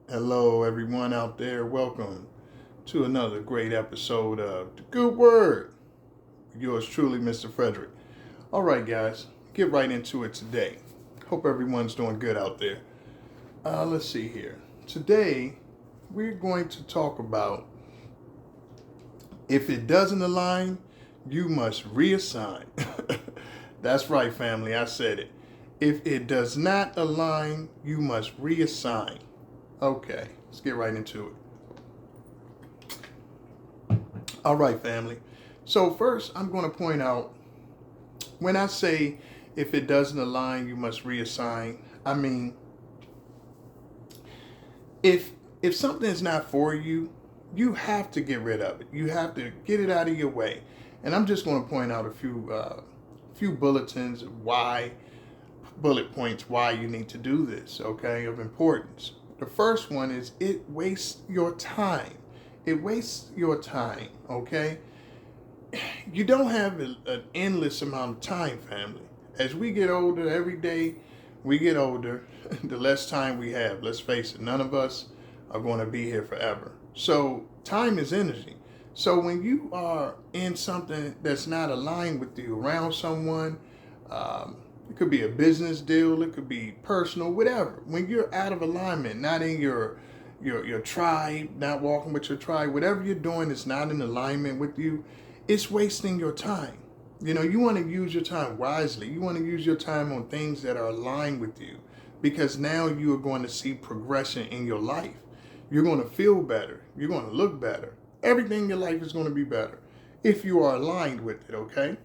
Hello, everyone out there. Welcome to another great episode of The Good Word. Yours truly, Mr. Frederick. All right, guys, get right into it today. Hope everyone's doing good out there. Let's see here. Today, we're going to talk about if it doesn't align, you must reassign. That's right, family. I said it. If it does not align, you must reassign. Okay, let's get right into it. All right, family. So, first, I'm going to point out when I say if it doesn't align, you must reassign, I mean, if something is not for you, you have to get rid of it. You have to get it out of your way. And I'm just going to point out a few bulletins bullet points why you need to do this, okay, of importance. The first one is it wastes your time. It wastes your time, okay? You don't have an endless amount of time, family. As we get older, every day we get older, the less time we have. Let's face it, none of us are going to be here forever. So time is energy. So when you are in something that's not aligned with you, around someone, it could be a business deal, it could be personal, whatever. When you're out of alignment, not in your tribe, not walking with your tribe, whatever you're doing is not in alignment with you, it's wasting your time. You know, you want to use your time wisely. You want to use your time on things that are aligned with you, because now you are going to see progression in your life. You're going to feel better. You're going to look better. Everything in your life is going to be better if you are aligned with it, okay?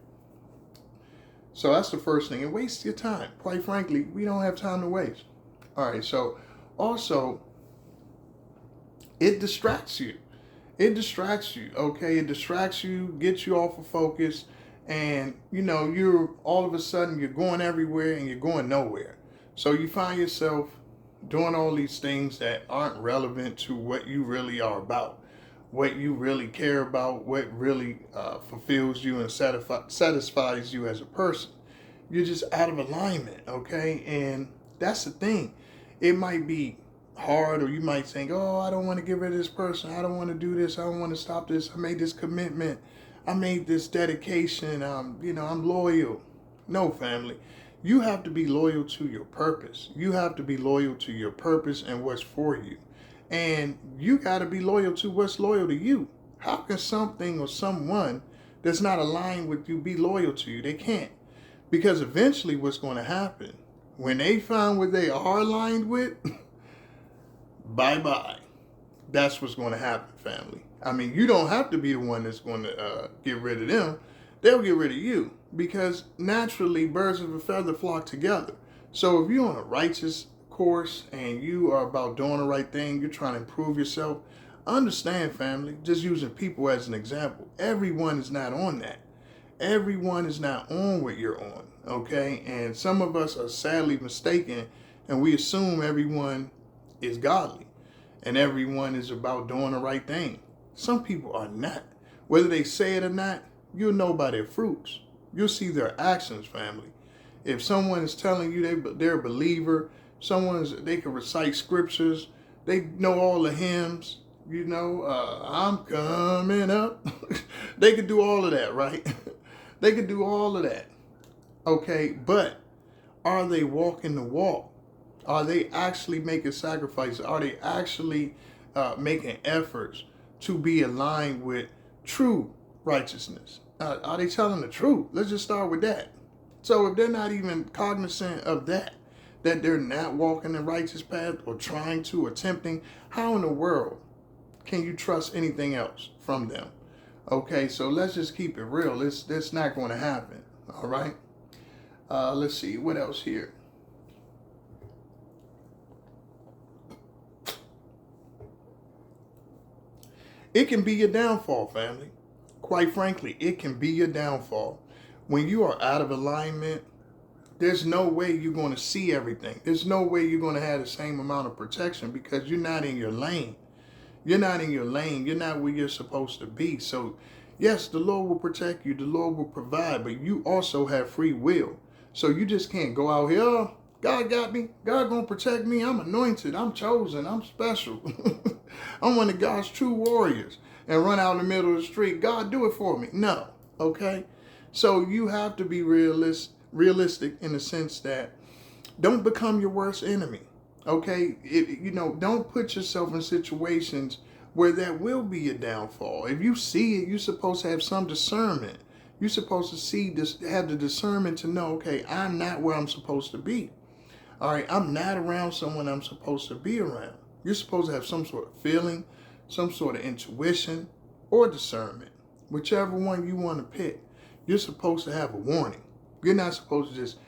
So that's the first thing. It wastes your time. Quite frankly, we don't have time to waste. All right, so also, it distracts you. It distracts you, okay? It distracts you, gets you off of focus, and, you know, you're all of a sudden, you're going everywhere and you're going nowhere. So you find yourself doing all these things that aren't relevant to what you really are about, what you really care about, what really fulfills you and satisfies you as a person. You're just out of alignment, okay? And that's the thing. It might be hard, or you might think, oh, I don't want to get rid of this person. I don't want to do this. I don't want to stop this. I made this commitment. I made this dedication. I'm loyal. No, family. You have to be loyal to your purpose. You have to be loyal to your purpose and what's for you. And you got to be loyal to what's loyal to you. How can something or someone that's not aligned with you be loyal to you? They can't. Because eventually what's going to happen, when they find what they are aligned with, bye-bye. That's what's going to happen, family. I mean, you don't have to be the one that's going to get rid of them. They'll get rid of you, because naturally birds of a feather flock together. So if you're on a righteous course and you are about doing the right thing, you're trying to improve yourself, understand, family, just using people as an example, everyone is not on that. Everyone is not on what you're on, okay? And some of us are sadly mistaken, and we assume everyone is godly and everyone is about doing the right thing. Some people are not. Whether they say it or not, you'll know by their fruits. You'll see their actions, family. If someone is telling you they're a believer, they can recite scriptures, they know all the hymns, I'm coming up. They can do all of that, right? They can do all of that. Okay, but are they walking the walk? Are they actually making sacrifices? Are they actually making efforts to be aligned with true righteousness? Are they telling the truth? Let's just start with that. So if they're not even cognizant of that they're not walking the righteous path or trying to, attempting, how in the world can you trust anything else from them? Okay, so let's just keep it real. That's not going to happen. All right. Let's see what else here. It can be your downfall, family. Quite frankly, it can be your downfall. When you are out of alignment, there's no way you're going to see everything. There's no way you're going to have the same amount of protection, because you're not in your lane. You're not in your lane. You're not where you're supposed to be. So, yes, the Lord will protect you. The Lord will provide, but you also have free will. So you just can't go out here, oh, God got me. God gonna protect me. I'm anointed. I'm chosen. I'm special. I'm one of God's true warriors. And run out in the middle of the street. God, do it for me. No. Okay? So you have to be realistic in the sense that don't become your worst enemy. Okay? Don't put yourself in situations where that will be a downfall. If you see it, you're supposed to have some discernment. You're supposed to have the discernment to know, okay, I'm not where I'm supposed to be. All right, I'm not around someone I'm supposed to be around. You're supposed to have some sort of feeling, some sort of intuition, or discernment. Whichever one you want to pick. You're supposed to have a warning. You're not supposed to just,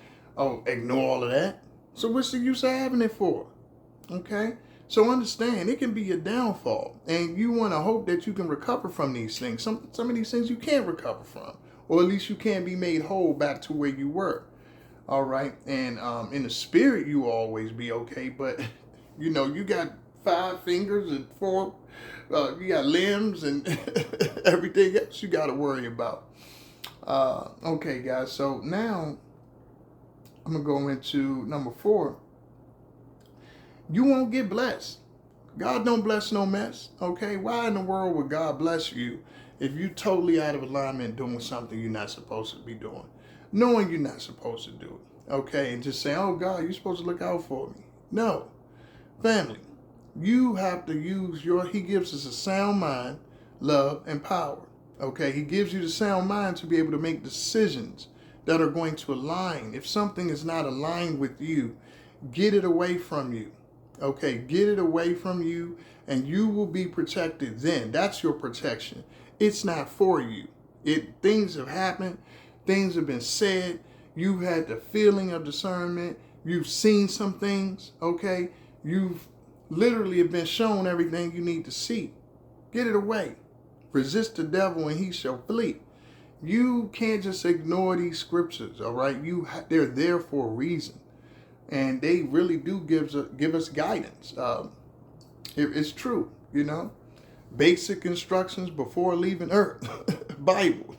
ignore all of that. So what's the use of having it for? Okay? So understand, it can be a downfall. And you want to hope that you can recover from these things. Some of these things you can't recover from. Or at least you can't be made whole back to where you were. All right? And in the spirit, you will always be okay. But, you got 5 fingers and 4, you got limbs and everything else you got to worry about. Okay, guys. So now I'm going to go into number 4. You won't get blessed. God don't bless no mess. Okay? Why in the world would God bless you if you're totally out of alignment doing something you're not supposed to be doing? Knowing you're not supposed to do it. Okay? And just saying, oh, God, you're supposed to look out for me. No. Family, you have to use He gives us a sound mind, love, and power. Okay? He gives you the sound mind to be able to make decisions that are going to align. If something is not aligned with you, get it away from you. Okay, get it away from you and you will be protected then. That's your protection. It's not for you. Things have happened. Things have been said. You've had the feeling of discernment. You've seen some things. Okay, you've literally have been shown everything you need to see. Get it away. Resist the devil and he shall flee. You can't just ignore these scriptures. All right, they're there for a reason. And they really do give us guidance. It's true, Basic instructions before leaving Earth. Bible.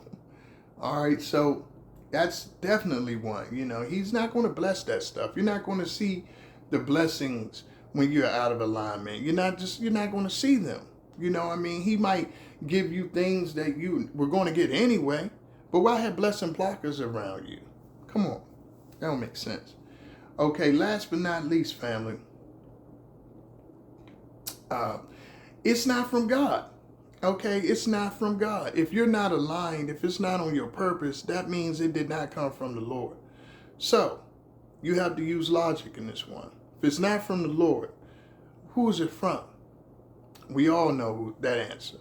All right, so that's definitely one. He's not going to bless that stuff. You're not going to see the blessings when you're out of alignment. You're not going to see them. He might give you things that you were going to get anyway. But why have blessing blockers around you? Come on. That don't make sense. Okay, last but not least, family, it's not from God. Okay, it's not from God. If you're not aligned, if it's not on your purpose, that means it did not come from the Lord. So, you have to use logic in this one. If it's not from the Lord, who is it from? We all know that answer.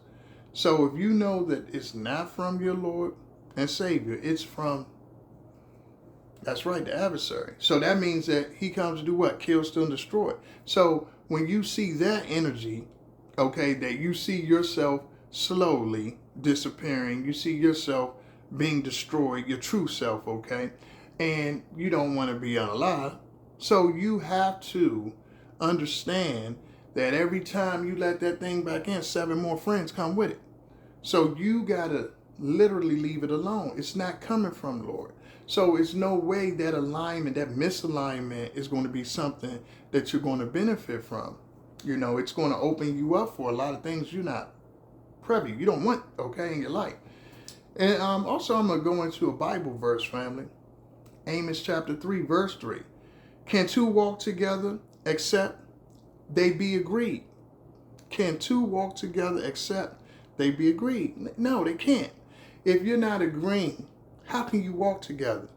So, if you know that it's not from your Lord and Savior, it's from, that's right, the adversary. So that means that he comes to do what? Kill, steal, and destroy. So when you see that energy, okay, that you see yourself slowly disappearing, you see yourself being destroyed, your true self, okay, and you don't want to be unalive. So you have to understand that every time you let that thing back in, 7 more friends come with it. So you got to literally leave it alone. It's not coming from the Lord. So it's no way that alignment, that misalignment is going to be something that you're going to benefit from. It's going to open you up for a lot of things you're not privy, you don't want, okay, in your life. And also I'm going to go into a Bible verse, family. Amos chapter 3, verse 3. Can 2 walk together except they be agreed? Can 2 walk together except they be agreed? No, they can't. If you're not agreeing, how can you walk together?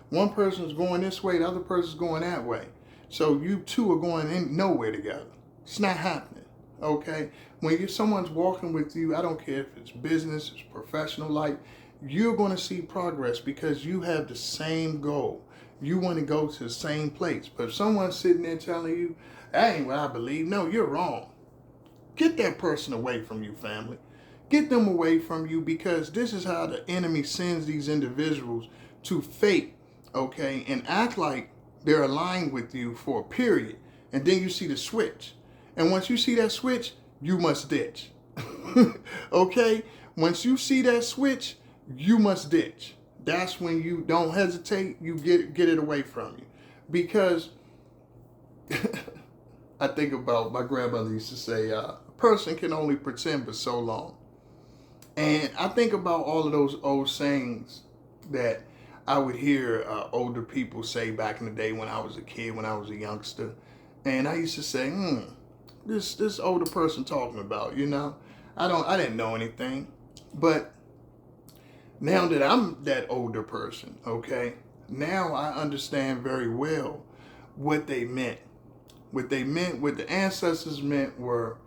One person's going this way, the other person's going that way. So you 2 are going nowhere together. It's not happening, okay? When someone's walking with you, I don't care if it's business, it's professional life, you're going to see progress because you have the same goal. You want to go to the same place. But if someone's sitting there telling you, that ain't what I believe, no, you're wrong. Get that person away from you, family. Get them away from you because this is how the enemy sends these individuals to fake, okay, and act like they're aligned with you for a period. And then you see the switch. And once you see that switch, you must ditch. Okay? Once you see that switch, you must ditch. That's when you don't hesitate. You get it away from you. Because I think about my grandmother used to say, a person can only pretend for so long. And I think about all of those old sayings that I would hear older people say back in the day when I was a kid, when I was a youngster. And I used to say, this older person talking about, I didn't know anything. But now that I'm that older person, okay, now I understand very well what they meant. What they meant, what the ancestors meant were,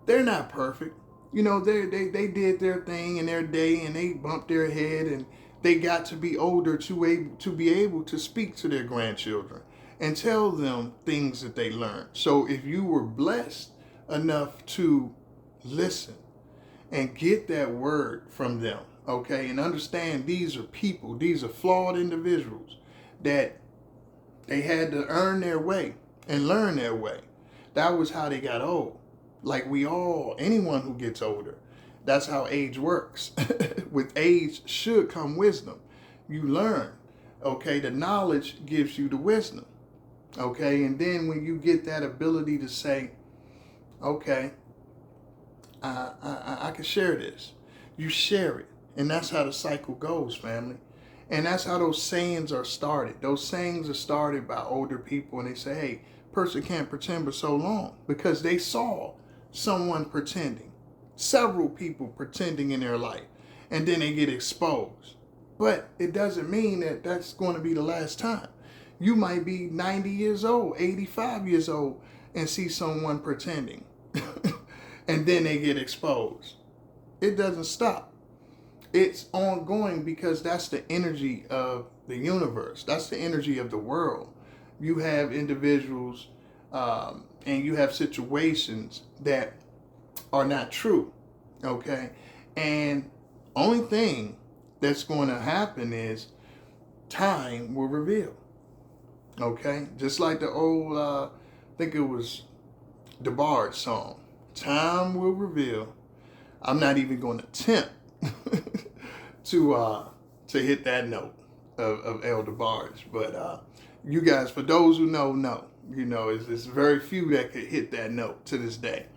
they're not perfect. They did their thing in their day and they bumped their head and they got to be older to be able to speak to their grandchildren and tell them things that they learned. So if you were blessed enough to listen and get that word from them, okay, and understand these are people, these are flawed individuals that they had to earn their way and learn their way. That was how they got old. Like anyone who gets older, that's how age works. With age should come wisdom. You learn, okay? The knowledge gives you the wisdom, okay? And then when you get that ability to say, okay, I can share this. You share it. And that's how the cycle goes, family. And that's how those sayings are started. Those sayings are started by older people and they say, hey, person can't pretend for so long because they saw someone pretending, several people pretending in their life, and then they get exposed. But it doesn't mean that that's going to be the last time. You might be 90 years old, 85 years old, and see someone pretending, and then they get exposed. It doesn't stop. It's ongoing because that's the energy of the universe. That's the energy of the world. You have individuals and you have situations that are not true, okay? And only thing that's going to happen is time will reveal, okay? Just like the old, I think it was DeBarge song, time will reveal. I'm not even going to attempt to hit that note of El DeBarge, but you guys, for those who know, it's very few that could hit that note to this day.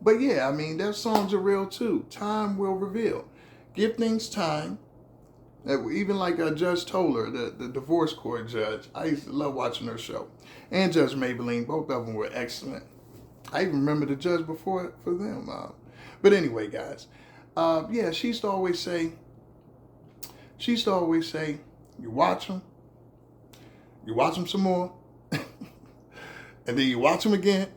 But yeah, I mean, their songs are real too. Time will reveal. Give things time. Even like Judge Toller, the divorce court judge, I used to love watching her show. And Judge Maybelline, both of them were excellent. I even remember the judge before for them. But anyway, guys, yeah, she used to always say, you watch them some more, and then you watch them again.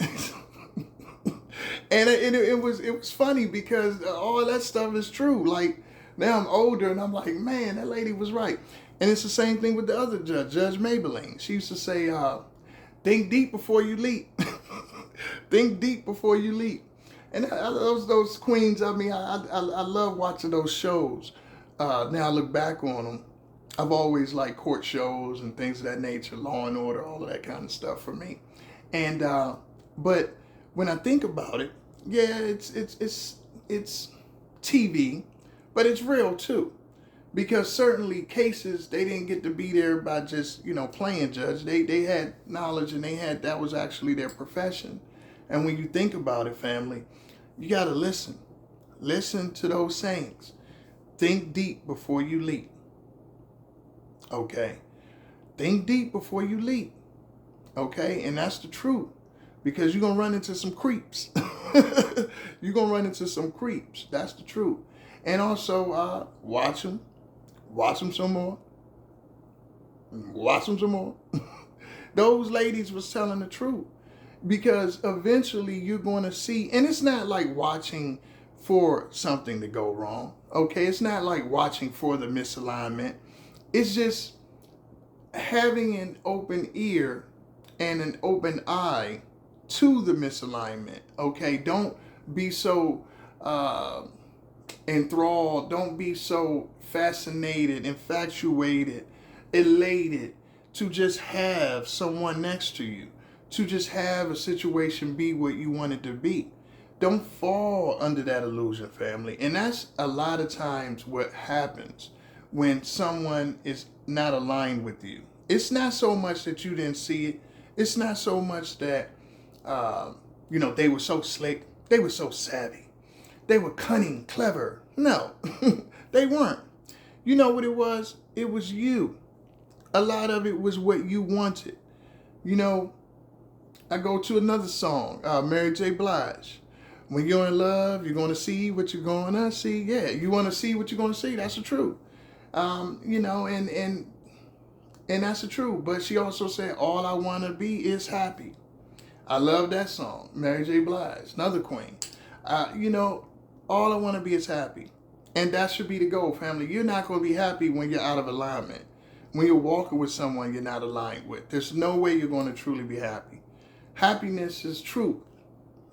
And it was funny because all that stuff is true. Like, now I'm older and I'm like, man, that lady was right. And it's the same thing with the other judge, Judge Maybelline. She used to say, think deep before you leap. Think deep before you leap. And those queens, I mean, I love watching those shows. Now I look back on them. I've always liked court shows and things of that nature, Law and Order, all of that kind of stuff for me. And but when I think about it, yeah, it's TV, but it's real too, because certainly cases they didn't get to be there by just playing judge. They had knowledge and that was actually their profession. And when you think about it, family, you gotta listen to those sayings. Think deep before you leap. Okay, think deep before you leap. Okay, and that's the truth, because you're gonna run into some creeps. You're gonna run into some creeps. That's the truth. And also, watch them some more. Watch them some more. Those ladies was telling the truth, because eventually you're going to see, and it's not like watching for something to go wrong. Okay, it's not like watching for the misalignment. It's just having an open ear and an open eye to the misalignment. Okay, don't be so enthralled. Don't be so fascinated, infatuated, elated to just have someone next to you, to just have a situation be what you want it to be. Don't fall under that illusion, family. And that's a lot of times what happens when someone is not aligned with you. It's not so much that you didn't see it. It's not so much that, they were so slick. They were so savvy. They were cunning, clever. No, they weren't. You know what it was? It was you. A lot of it was what you wanted. I go to another song, Mary J. Blige. When you're in love, you're going to see what you're going to see. Yeah, you want to see what you're going to see. That's the truth. And that's the truth. But she also said, all I want to be is happy. I love that song, Mary J. Blige, another queen. All I want to be is happy. And that should be the goal, family. You're not going to be happy when you're out of alignment. When you're walking with someone you're not aligned with. There's no way you're going to truly be happy. Happiness is truth,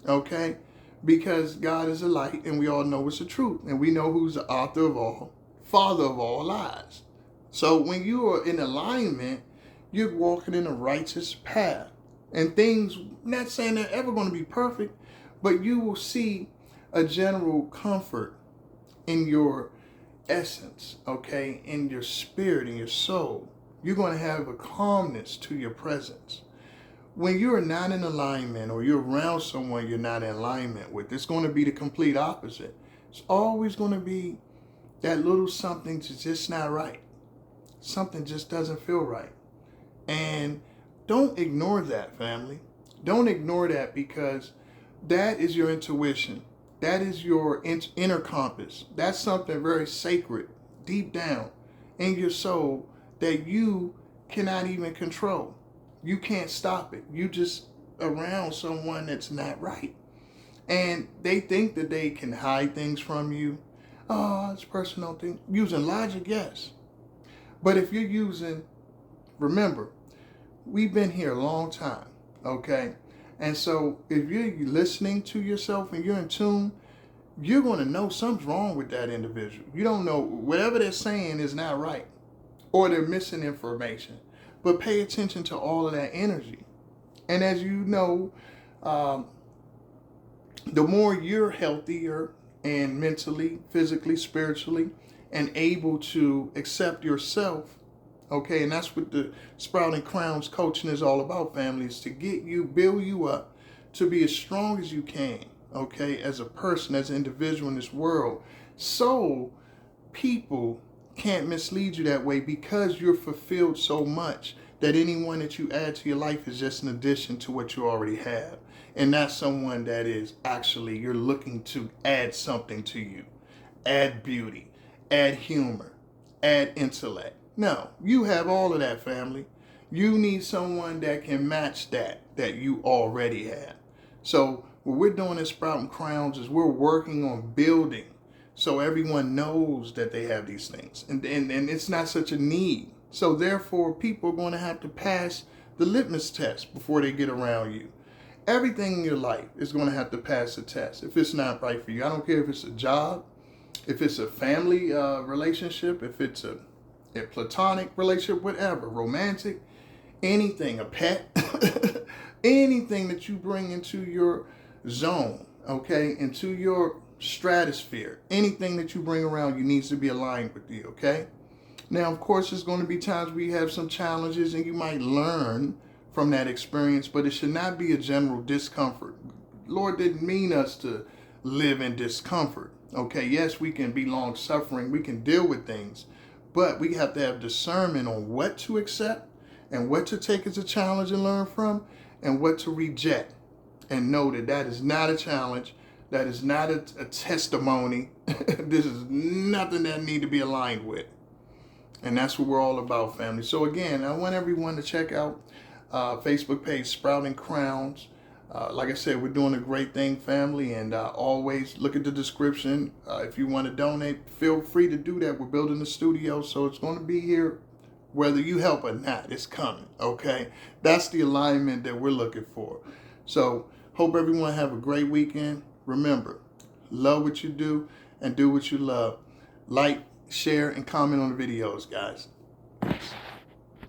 okay? Because God is a light and we all know it's the truth. And we know who's the author of all, father of all lies. So when you are in alignment, you're walking in a righteous path. And things, not saying they're ever going to be perfect, but you will see a general comfort in your essence, okay? In your spirit, in your soul. You're going to have a calmness to your presence. When you're not in alignment or you're around someone you're not in alignment with, it's going to be the complete opposite. It's always going to be that little something that's just not right. Something just doesn't feel right. And don't ignore that, family. Don't ignore that, because that is your intuition. That is your inner compass. That's something very sacred, deep down in your soul that you cannot even control. You can't stop it. You just around someone that's not right. And they think that they can hide things from you. Oh, it's personal thing. Using logic, yes. But if you're remember, we've been here a long time, okay? And so if you're listening to yourself and you're in tune, you're going to know something's wrong with that individual. You don't know, whatever they're saying is not right, or they're missing information. But pay attention to all of that energy. And as you know, the more you're healthier and mentally, physically, spiritually, and able to accept yourself, okay, and that's what the Sprouting Crowns coaching is all about, family, is to get you, build you up to be as strong as you can, okay, as a person, as an individual in this world. So people can't mislead you that way, because you're fulfilled so much that anyone that you add to your life is just an addition to what you already have. And not someone that is actually, you're looking to add something to you. Add beauty, add humor, add intellect. No, you have all of that, family. You need someone that can match that you already have. So what we're doing at Sprouting Crowns is we're working on building so everyone knows that they have these things. And it's not such a need. So therefore, people are going to have to pass the litmus test before they get around you. Everything in your life is going to have to pass the test if it's not right for you. I don't care if it's a job, if it's a family relationship, if it's a platonic relationship, whatever, romantic, anything, a pet, anything that you bring into your zone, okay, into your stratosphere, anything that you bring around you needs to be aligned with you, okay? Now, of course, there's going to be times where you have some challenges and you might learn from that experience, but it should not be a general discomfort. Lord didn't mean us to live in discomfort, okay? Yes, we can be long-suffering, we can deal with things, but we have to have discernment on what to accept and what to take as a challenge and learn from, and what to reject and know that that is not a challenge, that is not a testimony. This is nothing that need to be aligned with. And that's what we're all about, family. So again, I want everyone to check out Facebook page, Sprouting Crowns. Like I said, we're doing a great thing, family, and always look at the description. If you want to donate, feel free to do that. We're building a studio, so it's going to be here whether you help or not. It's coming, okay? That's the alignment that we're looking for. So hope everyone have a great weekend. Remember, love what you do and do what you love. Like, share, and comment on the videos, guys.